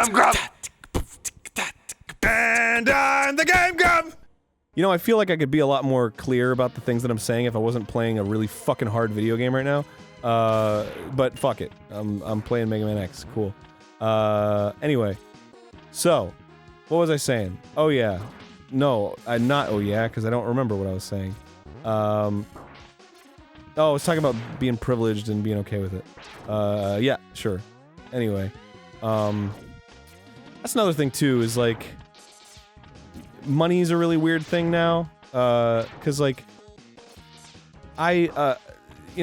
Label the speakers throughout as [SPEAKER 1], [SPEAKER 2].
[SPEAKER 1] I'm Grump. And I'm the Game Grump.
[SPEAKER 2] You know, I feel like I could be a lot more clear about the things that I'm saying if I wasn't playing a really fucking hard video game right now. But fuck it. I'm playing Mega Man X. Cool. Anyway. So, what was I saying? Oh yeah. No, not oh yeah, because I don't remember what I was saying. Oh, I was talking about being privileged and being okay with it. Yeah, sure. Anyway. That's another thing too, is like... money's a really weird thing now, cause like, you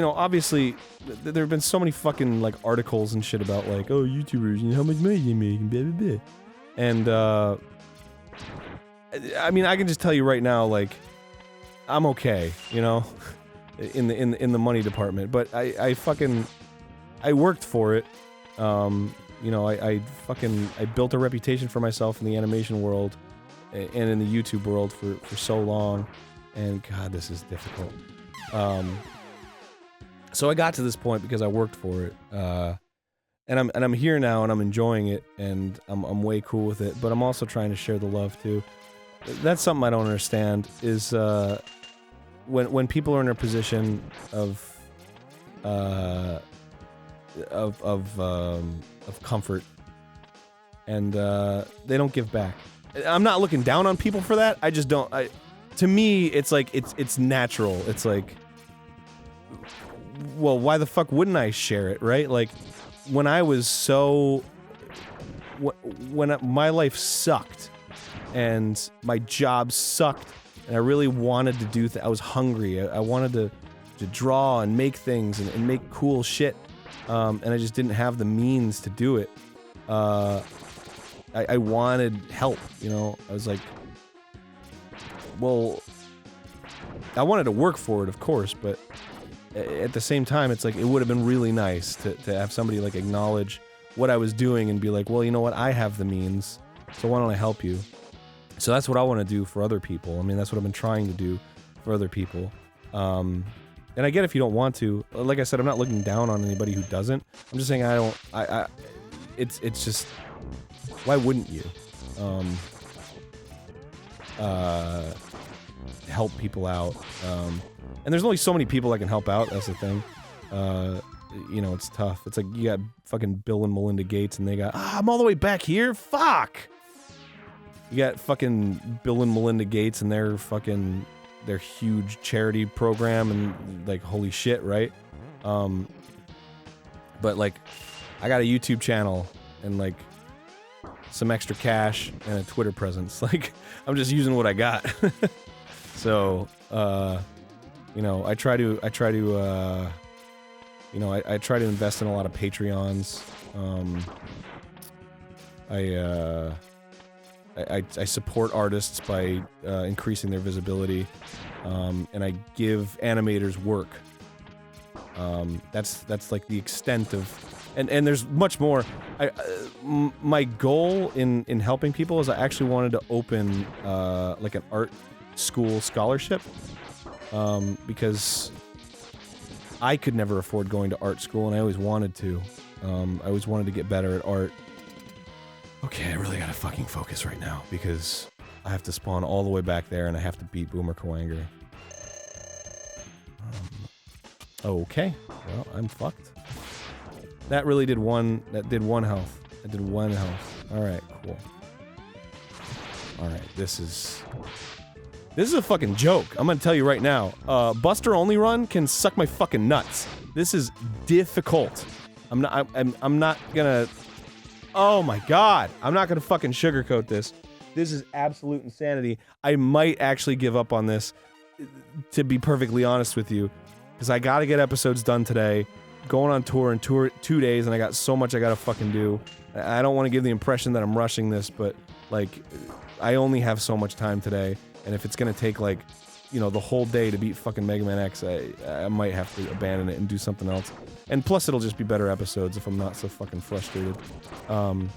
[SPEAKER 2] know, obviously, there have been so many fucking, like, articles and shit about, like, oh, YouTubers, you know, how much money you make, and blah, blah, blah. And, I mean, I can just tell you right now, like, I'm okay, you know, in the money department, but I worked for it, you know, I built a reputation for myself in the animation world, and in the YouTube world for so long, and God, this is difficult. So I got to this point because I worked for it, and I'm here now and I'm enjoying it and I'm way cool with it. But I'm also trying to share the love too. That's something I don't understand. Is when people are in a position of comfort and they don't give back. I'm not looking down on people for that. I just don't. To me, it's like it's natural. It's like, well, why the fuck wouldn't I share it, right? Like, when I was so, when my life sucked, and my job sucked, and I really wanted to do. I was hungry. I wanted to draw and make things and make cool shit, and I just didn't have the means to do it. I wanted help, you know? I was like, well, I wanted to work for it, of course, but at the same time, it's like, it would have been really nice to have somebody, like, acknowledge what I was doing and be like, well, you know what, I have the means, so why don't I help you? So that's what I want to do for other people. I mean, that's what I've been trying to do for other people. And I get if you don't want to. Like I said, I'm not looking down on anybody who doesn't. I'm just saying it's just... why wouldn't you, help people out, and there's only so many people that can help out, that's the thing, you know, it's tough. It's like, you got fucking Bill and Melinda Gates, and they got, I'm all the way back here, fuck! You got fucking Bill and Melinda Gates, and their huge charity program, and, like, holy shit, right? But, like, I got a YouTube channel, and, like, some extra cash and a Twitter presence. Like, I'm just using what I got. So, you know, I try to invest in a lot of Patreons. I support artists by increasing their visibility, and I give animators work. That's like the extent of, and there's much more. My goal in helping people is I actually wanted to open like an art school scholarship, because I could never afford going to art school, and I always wanted to. I always wanted to get better at art. Okay, I really gotta fucking focus right now, because I have to spawn all the way back there, and I have to beat Boomer Kawanger. Okay, well, I'm fucked. That really did one health. That did one health. Alright, cool. Alright, this is a fucking joke. I'm gonna tell you right now. Buster Only Run can suck my fucking nuts. This is difficult. I'm not gonna... Oh my god! I'm not gonna fucking sugarcoat this. This is absolute insanity. I might actually give up on this, to be perfectly honest with you. Because I gotta get episodes done today. Going on tour in 2 days, and I got so much I gotta fucking do. I don't want to give the impression that I'm rushing this, but, like, I only have so much time today. And if it's gonna take, like, you know, the whole day to beat fucking Mega Man X, I might have to abandon it and do something else. And plus, it'll just be better episodes if I'm not so fucking frustrated. In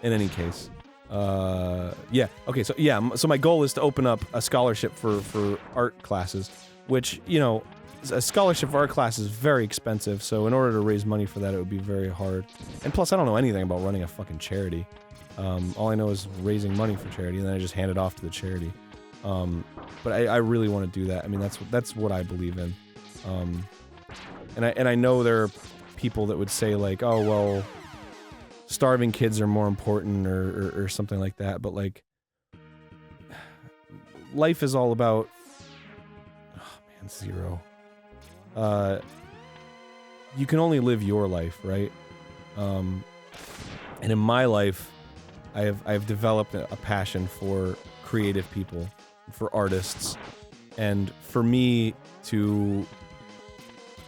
[SPEAKER 2] any case. Yeah, okay, so my goal is to open up a scholarship for art classes, which, you know, a scholarship for our class is very expensive, so in order to raise money for that, it would be very hard. And plus, I don't know anything about running a fucking charity. All I know is raising money for charity, and then I just hand it off to the charity. But I really want to do that. I mean, that's what I believe in. And I know there are people that would say like, oh well, starving kids are more important or something like that. But like, life is all about. Oh man, Zero. You can only live your life, right? And in my life, I've developed a passion for creative people, for artists, and for me to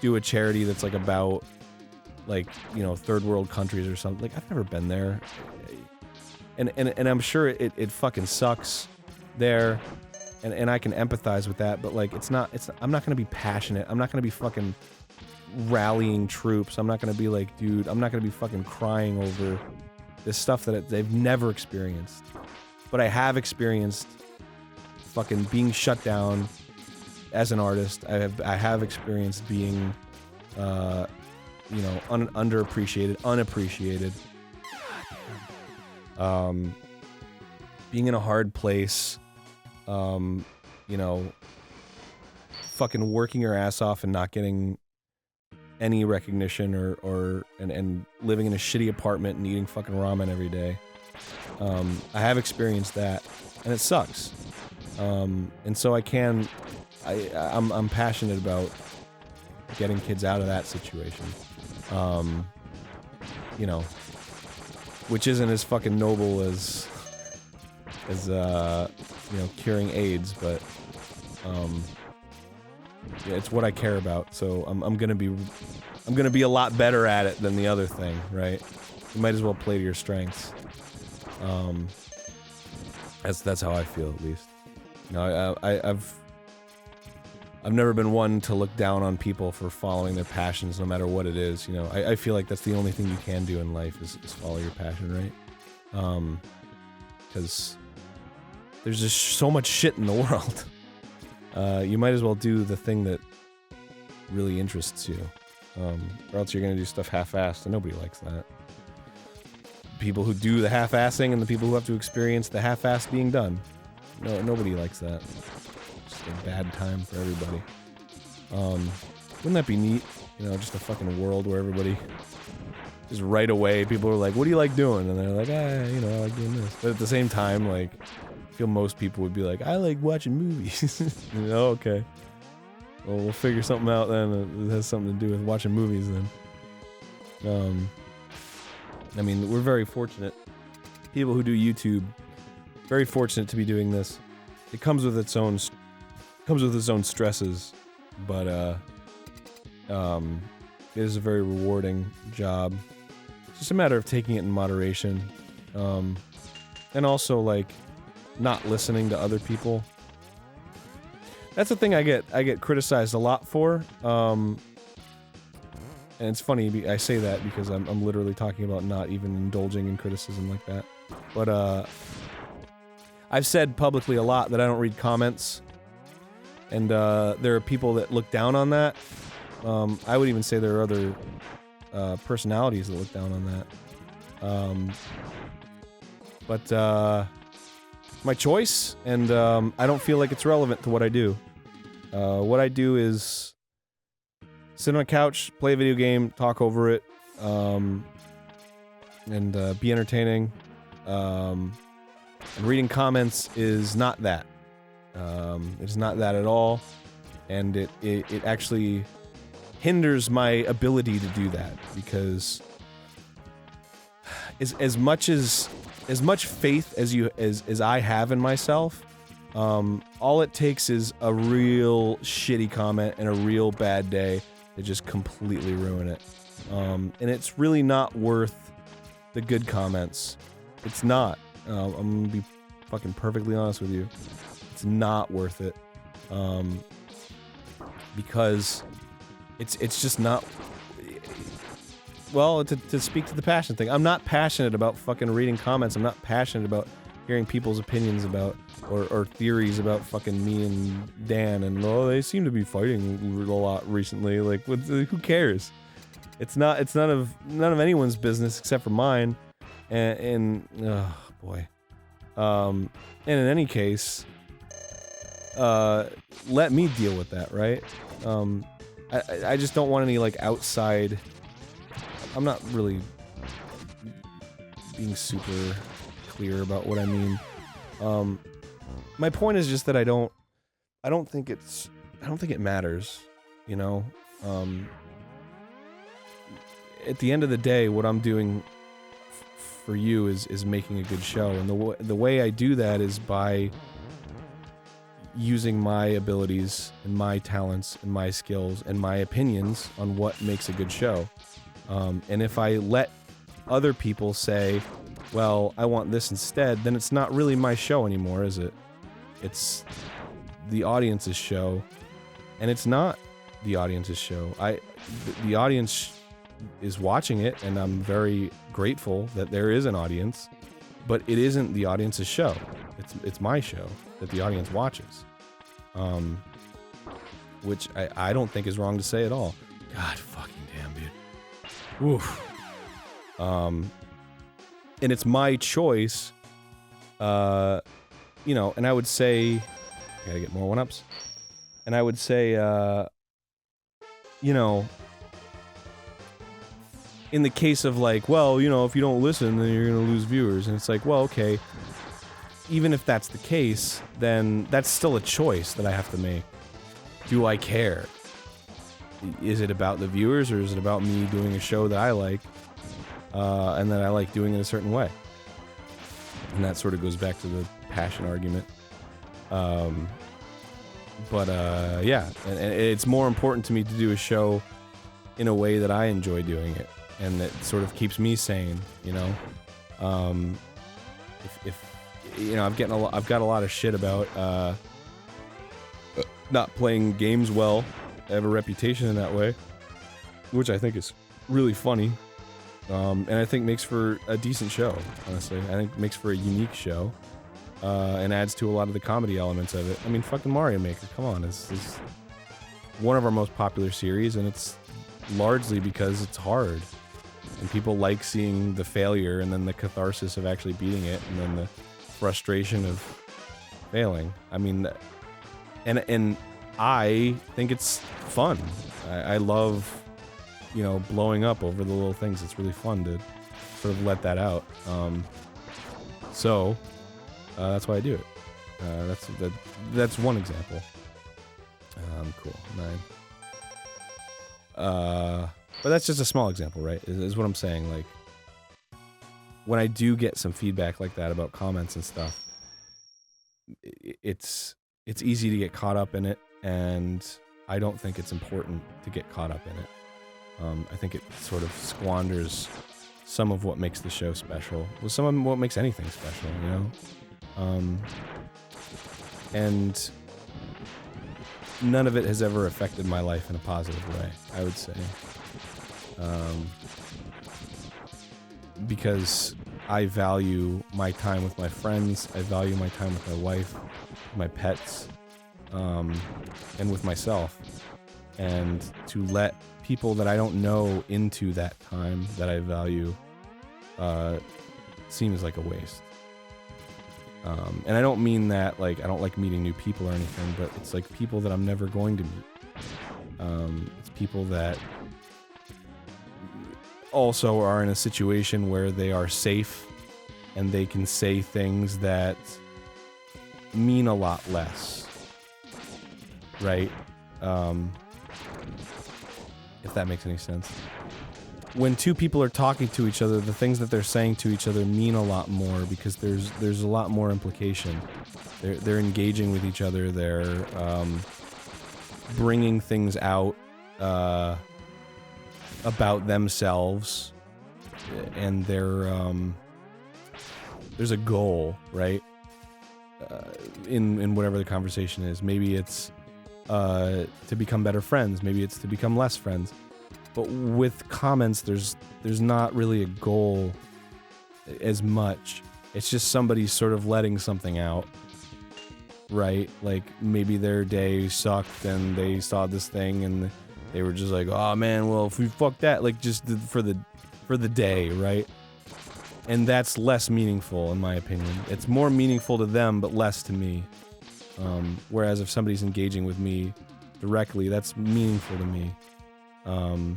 [SPEAKER 2] do a charity that's like about, like, you know, third world countries or something. Like, I've never been there, and I'm sure it fucking sucks there, and I can empathize with that. But like, I'm not gonna be passionate. I'm not gonna be fucking rallying troops. I'm not gonna be like, dude, I'm not gonna be fucking crying over this stuff that they've never experienced. But I have experienced fucking being shut down as an artist. I have experienced being, you know, underappreciated, unappreciated. Being in a hard place, you know, fucking working your ass off and not getting any recognition and living in a shitty apartment and eating fucking ramen every day. I have experienced that, and it sucks. And so I'm passionate about getting kids out of that situation. You know, which isn't as fucking noble as you know, curing AIDS, but yeah, it's what I care about. So I'm gonna be a lot better at it than the other thing, right? You might as well play to your strengths. That's how I feel, at least. You know, I've never been one to look down on people for following their passions, no matter what it is. You know, I feel like that's the only thing you can do in life is follow your passion, right? Because there's just so much shit in the world. You might as well do the thing that really interests you, or else you're gonna do stuff half-assed, and nobody likes that. People who do the half-assing and the people who have to experience the half-assed being done. No, nobody likes that. It's just a bad time for everybody. Wouldn't that be neat? You know, just a fucking world where everybody, just right away, people are like, what do you like doing? And they're like, you know, I like doing this. But at the same time, like, I feel most people would be like, I like watching movies. You know, okay. Well, we'll figure something out then that has something to do with watching movies then. I mean, we're very fortunate. People who do YouTube, very fortunate to be doing this. It comes with its own stresses, but it is a very rewarding job. It's just a matter of taking it in moderation, and also like not listening to other people. That's the thing I get criticized a lot for. And it's funny, I say that because I'm literally talking about not even indulging in criticism like that. But, I've said publicly a lot that I don't read comments. And, there are people that look down on that. I would even say there are other, personalities that look down on that. But, my choice, and, I don't feel like it's relevant to what I do. What I do is sit on a couch, play a video game, talk over it, and be entertaining. And reading comments is not that. It's not that at all, and it actually hinders my ability to do that, because as much faith as I have in myself, all it takes is a real shitty comment and a real bad day to just completely ruin it. And it's really not worth the good comments. It's not. I'm gonna be fucking perfectly honest with you. It's not worth it. Because it's just not. Well, to speak to the passion thing, I'm not passionate about fucking reading comments. I'm not passionate about hearing people's opinions about or theories about fucking me and Dan, and they seem to be fighting a lot recently. Like, who cares? It's none of anyone's business except for mine. And oh boy. And in any case, let me deal with that, right? I just don't want any like outside. I'm not really being super clear about what I mean. My point is just that I don't think it matters, you know? At the end of the day, what I'm doing for you is making a good show, and the way I do that is by using my abilities and my talents and my skills and my opinions on what makes a good show. And if I let other people say, well, I want this instead, then it's not really my show anymore, is it? It's the audience's show, and it's not the audience's show. The audience is watching it, and I'm very grateful that there is an audience, but it isn't the audience's show. It's my show that the audience watches, which I don't think is wrong to say at all. God fucking damn, dude. Oof. And it's my choice, you know, and I would say, I gotta get more one-ups, and I would say, you know, in the case of like, well, you know, if you don't listen, then you're gonna lose viewers, and it's like, well, okay, even if that's the case, then that's still a choice that I have to make. Do I care? Is it about the viewers, or is it about me doing a show that I like, and that I like doing it a certain way? And that sort of goes back to the passion argument. Yeah, and it's more important to me to do a show in a way that I enjoy doing it, and that sort of keeps me sane, you know? If you know, I've got a lot of shit about not playing games well. I have a reputation in that way, which I think is really funny, and I think makes for a decent show, honestly. I think makes for a unique show, and adds to a lot of the comedy elements of it. I mean, fucking Mario Maker, come on, is one of our most popular series, and it's largely because it's hard, and people like seeing the failure, and then the catharsis of actually beating it, and then the frustration of failing. I mean, and I think it's fun. I love, you know, blowing up over the little things. It's really fun to sort of let that out. So that's why I do it. That's one example. Cool. 9. But that's just a small example, right? Is what I'm saying. Like, when I do get some feedback like that about comments and stuff, it's easy to get caught up in it, and I don't think it's important to get caught up in it. I think it sort of squanders some of what makes the show special. Well, some of what makes anything special, you know? And none of it has ever affected my life in a positive way, I would say. Because I value my time with my friends, I value my time with my wife, my pets, and with myself. And to let people that I don't know into that time that I value seems like a waste. And I don't mean that, like, I don't like meeting new people or anything, but it's like people that I'm never going to meet. It's people that also are in a situation where they are safe and they can say things that mean a lot less, right? If that makes any sense. When two people are talking to each other, the things that they're saying to each other mean a lot more because there's a lot more implication. They're engaging with each other. They're bringing things out about themselves, and there's a goal, right? In whatever the conversation is. Maybe it's to become better friends. Maybe it's to become less friends. But with comments, there's not really a goal as much. It's just somebody sort of letting something out, right? Like, maybe their day sucked and they saw this thing and they were just like, oh man, well, if we fuck that, like, just for the day, right? And that's less meaningful, in my opinion. It's more meaningful to them, but less to me. Whereas if somebody's engaging with me directly, that's meaningful to me. And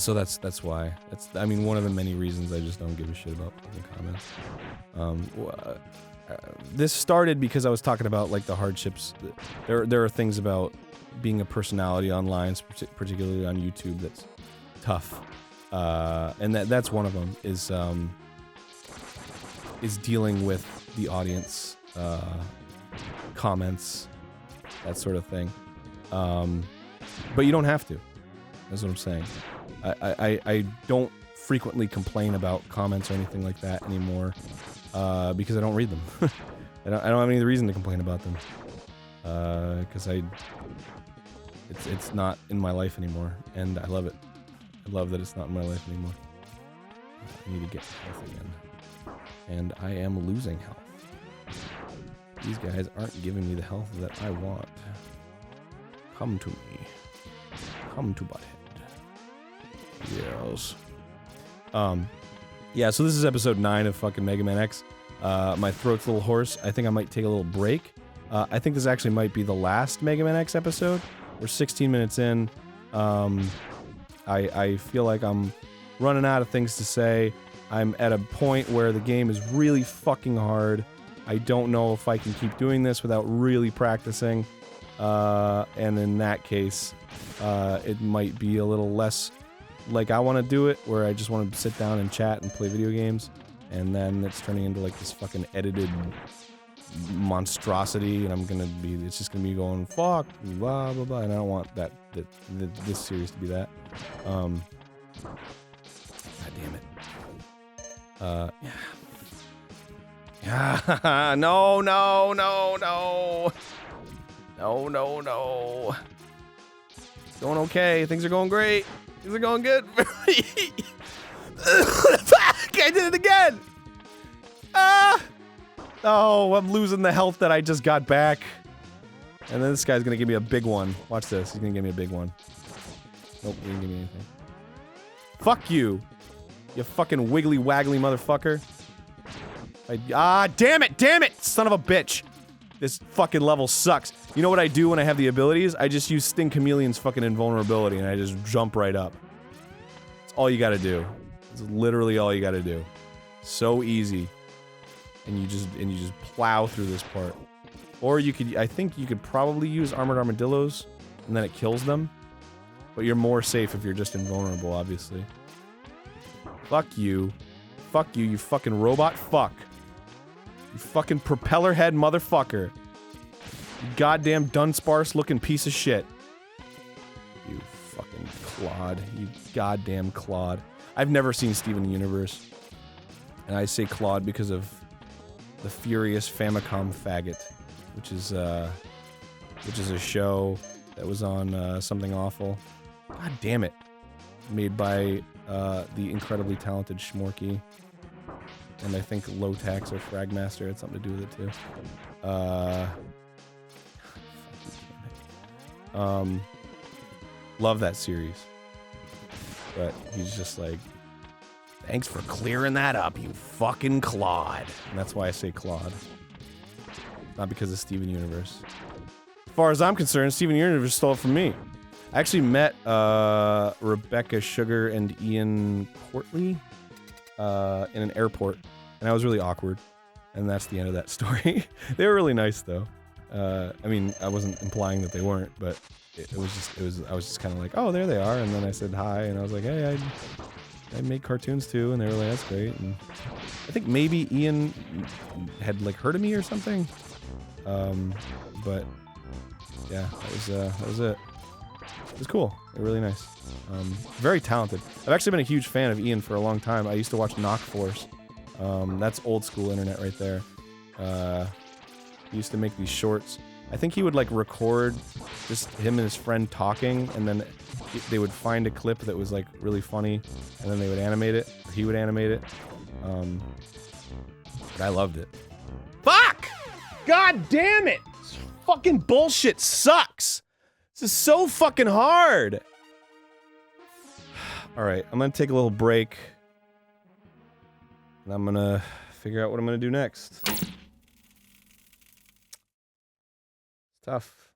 [SPEAKER 2] so that's why. I mean, one of the many reasons I just don't give a shit about the comments. This started because I was talking about, like, the hardships. There are things about being a personality online, particularly on YouTube, that's tough. And that's one of them, is dealing with the audience, comments, that sort of thing. But you don't have to. That's what I'm saying. I don't frequently complain about comments or anything like that anymore, because I don't read them. I don't have any reason to complain about them, because it's not in my life anymore, and I love it. I love that it's not in my life anymore. I need to get health again, and I am losing health. These guys aren't giving me the health that I want. Come to me. Come to Butthead. Yes. Yeah, so this is episode 9 of fucking Mega Man X. My throat's a little hoarse. I think I might take a little break. I think this actually might be the last Mega Man X episode. We're 16 minutes in. I feel like I'm running out of things to say. I'm at a point where the game is really fucking hard. I don't know if I can keep doing this without really practicing. And in that case, it might be a little less like I want to do it, where I just want to sit down and chat and play video games, and then it's turning into like this fucking edited monstrosity, and it's just gonna be going fuck blah blah blah, and I don't want this series to be that. God damn it. Yeah. No. It's going okay. Things are going great. Things are going good. Fuck! I did it again! Oh, I'm losing the health that I just got back. And then this guy's gonna give me a big one. Watch this. He's gonna give me a big one. Nope, he didn't give me anything. Fuck you! You fucking wiggly waggly motherfucker. Damn it! Son of a bitch! This fucking level sucks. You know what I do when I have the abilities? I just use Sting Chameleon's fucking invulnerability and I just jump right up. It's all you gotta do. It's literally all you gotta do. So easy. And you just plow through this part. Or I think you could probably use Armored Armadillos and then it kills them. But you're more safe if you're just invulnerable, obviously. Fuck you. Fuck you, you fucking robot fuck. You fucking propeller head motherfucker. You goddamn Dunsparce looking piece of shit. You fucking clod. You goddamn clod. I've never seen Steven Universe. And I say clod because of the Furious Famicom Faggot, which is a show that was on Something Awful. God damn it. Made by the incredibly talented Schmorky. And I think Low-Tax or Fragmaster had something to do with it too. Love that series. But he's just like, thanks for clearing that up, you fucking clod. And that's why I say clod. Not because of Steven Universe. As far as I'm concerned, Steven Universe stole it from me. I actually met Rebecca Sugar and Ian Portley in an airport, and I was really awkward, and that's the end of that story. They were really nice, though. I mean, I wasn't implying that they weren't, but I was just kind of like, oh, there they are, and then I said hi, and I was like, hey, I make cartoons too, and they were like, that's great, and I think maybe Ian had like heard of me or something, but yeah, that was it. It was cool. They're really nice. Very talented. I've actually been a huge fan of Ian for a long time. I used to watch Knock Force. That's old school internet right there. He used to make these shorts. I think he would like record just him and his friend talking, and then they would find a clip that was like really funny, and then they would animate it, or he would animate it. But I loved it. Fuck! God damn it! This fucking bullshit sucks! This is so fucking hard! Alright, I'm gonna take a little break. And I'm gonna figure out what I'm gonna do next. It's tough.